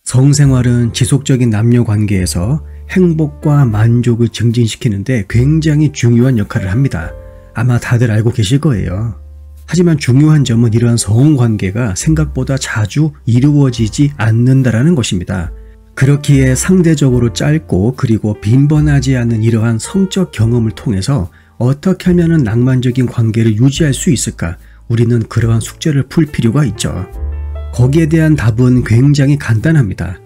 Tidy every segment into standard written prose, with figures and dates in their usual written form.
성생활은 지속적인 남녀 관계에서 행복과 만족을 증진시키는데 굉장히 중요한 역할을 합니다. 아마 다들 알고 계실 거예요. 하지만 중요한 점은 이러한 성관계가 생각보다 자주 이루어지지 않는다라는 것입니다. 그렇기에 상대적으로 짧고 그리고 빈번하지 않은 이러한 성적 경험을 통해서 어떻게 하면 낭만적인 관계를 유지할 수 있을까? 우리는 그러한 숙제를 풀 필요가 있죠. 거기에 대한 답은 굉장히 간단합니다.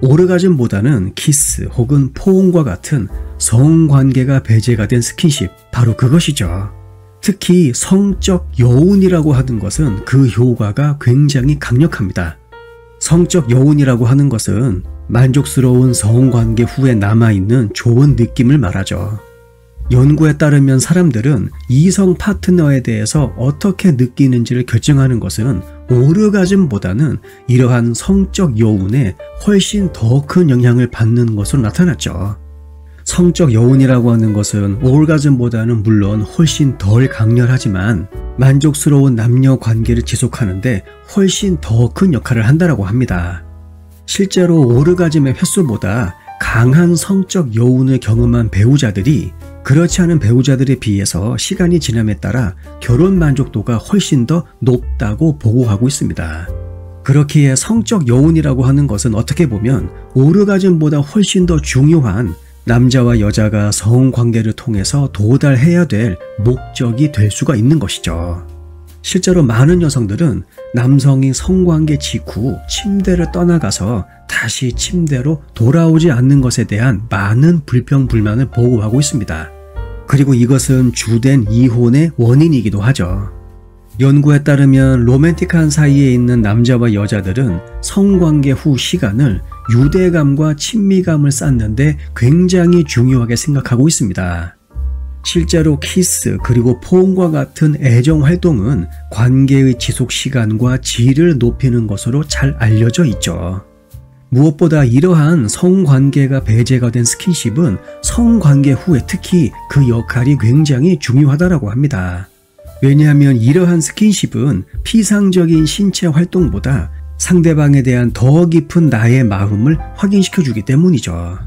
오르가즘보다는 키스 혹은 포옹과 같은 성관계가 배제가 된 스킨십, 바로 그것이죠. 특히 성적 여운이라고 하는 것은 그 효과가 굉장히 강력합니다. 성적 여운이라고 하는 것은 만족스러운 성관계 후에 남아있는 좋은 느낌을 말하죠. 연구에 따르면 사람들은 이성 파트너에 대해서 어떻게 느끼는지를 결정하는 것은 오르가즘보다는 이러한 성적 여운에 훨씬 더 큰 영향을 받는 것으로 나타났죠. 성적 여운이라고 하는 것은 오르가즘보다는 물론 훨씬 덜 강렬하지만 만족스러운 남녀 관계를 지속하는데 훨씬 더 큰 역할을 한다고 합니다. 실제로 오르가즘의 횟수보다 강한 성적 여운을 경험한 배우자들이 그렇지 않은 배우자들에 비해서 시간이 지남에 따라 결혼 만족도가 훨씬 더 높다고 보고하고 있습니다. 그렇기에 성적 여운이라고 하는 것은 어떻게 보면 오르가즘보다 훨씬 더 중요한 남자와 여자가 성관계를 통해서 도달해야 될 목적이 될 수가 있는 것이죠. 실제로 많은 여성들은 남성이 성관계 직후 침대를 떠나가서 다시 침대로 돌아오지 않는 것에 대한 많은 불평불만을 보고하고 있습니다. 그리고 이것은 주된 이혼의 원인이기도 하죠. 연구에 따르면 로맨틱한 사이에 있는 남자와 여자들은 성관계 후 시간을 유대감과 친미감을 쌓는데 굉장히 중요하게 생각하고 있습니다. 실제로 키스 그리고 포옹과 같은 애정 활동은 관계의 지속 시간과 질을 높이는 것으로 잘 알려져 있죠. 무엇보다 이러한 성관계가 배제가 된 스킨십은 성관계 후에 특히 그 역할이 굉장히 중요하다고 합니다. 왜냐하면 이러한 스킨십은 피상적인 신체 활동보다 상대방에 대한 더 깊은 나의 마음을 확인시켜주기 때문이죠.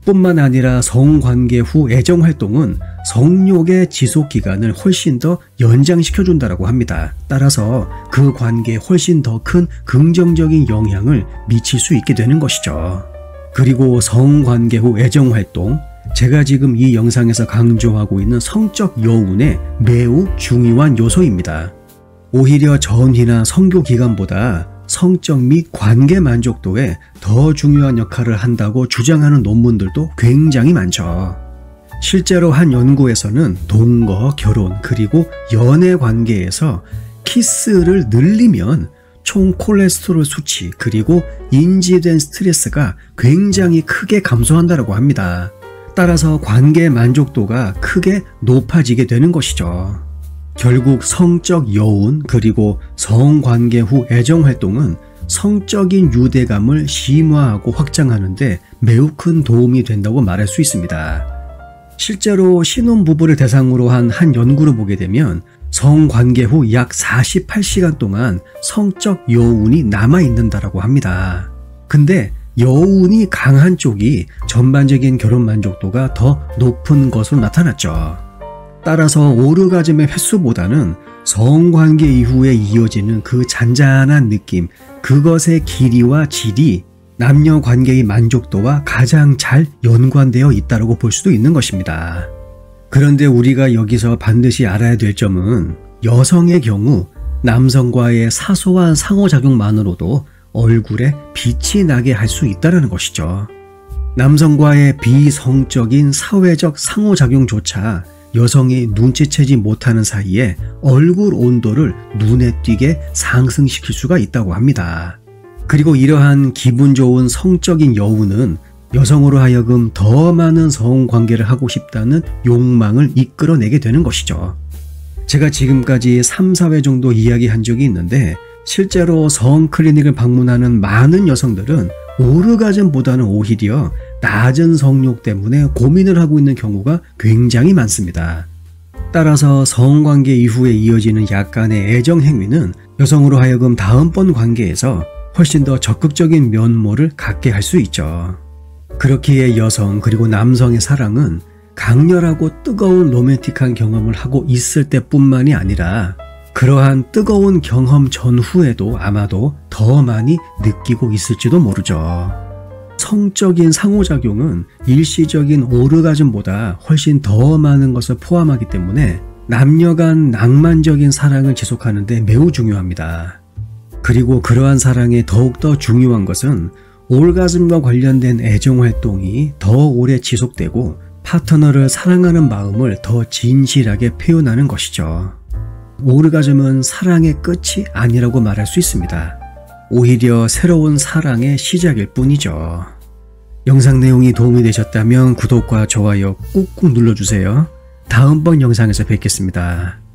뿐만 아니라 성관계 후 애정활동은 성욕의 지속기간을 훨씬 더 연장시켜준다고 합니다. 따라서 그 관계에 훨씬 더 큰 긍정적인 영향을 미칠 수 있게 되는 것이죠. 그리고 성관계 후 애정활동, 제가 지금 이 영상에서 강조하고 있는 성적 여운의 매우 중요한 요소입니다. 오히려 전이나 성교 기간보다 성적 및 관계 만족도에 더 중요한 역할을 한다고 주장하는 논문들도 굉장히 많죠. 실제로 한 연구에서는 동거, 결혼, 그리고 연애 관계에서 키스를 늘리면 총 콜레스테롤 수치 그리고 인지된 스트레스가 굉장히 크게 감소한다고 합니다. 따라서 관계 만족도가 크게 높아지게 되는 것이죠. 결국 성적 여운 그리고 성관계 후 애정활동은 성적인 유대감을 심화하고 확장하는데 매우 큰 도움이 된다고 말할 수 있습니다. 실제로 신혼부부를 대상으로 한 연구를 보게 되면 성관계 후 약 48시간 동안 성적 여운이 남아있는다고 합니다. 근데 여운이 강한 쪽이 전반적인 결혼 만족도가 더 높은 것으로 나타났죠. 따라서 오르가즘의 횟수보다는 성관계 이후에 이어지는 그 잔잔한 느낌, 그것의 길이와 질이 남녀 관계의 만족도와 가장 잘 연관되어 있다고 볼 수도 있는 것입니다. 그런데 우리가 여기서 반드시 알아야 될 점은 여성의 경우 남성과의 사소한 상호작용만으로도 얼굴에 빛이 나게 할 수 있다는 것이죠. 남성과의 비성적인 사회적 상호작용조차 여성이 눈치채지 못하는 사이에 얼굴 온도를 눈에 띄게 상승시킬 수가 있다고 합니다. 그리고 이러한 기분 좋은 성적인 여운은 여성으로 하여금 더 많은 성관계를 하고 싶다는 욕망을 이끌어내게 되는 것이죠. 제가 지금까지 3, 4회 정도 이야기한 적이 있는데 실제로 성클리닉을 방문하는 많은 여성들은 오르가즘보다는 오히려 낮은 성욕 때문에 고민을 하고 있는 경우가 굉장히 많습니다. 따라서 성관계 이후에 이어지는 약간의 애정 행위는 여성으로 하여금 다음번 관계에서 훨씬 더 적극적인 면모를 갖게 할 수 있죠. 그렇기에 여성 그리고 남성의 사랑은 강렬하고 뜨거운 로맨틱한 경험을 하고 있을 때뿐만이 아니라 그러한 뜨거운 경험 전후에도 아마도 더 많이 느끼고 있을지도 모르죠. 성적인 상호작용은 일시적인 오르가즘보다 훨씬 더 많은 것을 포함하기 때문에 남녀 간 낭만적인 사랑을 지속하는 데 매우 중요합니다. 그리고 그러한 사랑에 더욱더 중요한 것은 올가즘과 관련된 애정활동이 더 오래 지속되고 파트너를 사랑하는 마음을 더 진실하게 표현하는 것이죠. 오르가즘은 사랑의 끝이 아니라고 말할 수 있습니다. 오히려 새로운 사랑의 시작일 뿐이죠. 영상 내용이 도움이 되셨다면 구독과 좋아요 꾹꾹 눌러주세요. 다음번 영상에서 뵙겠습니다.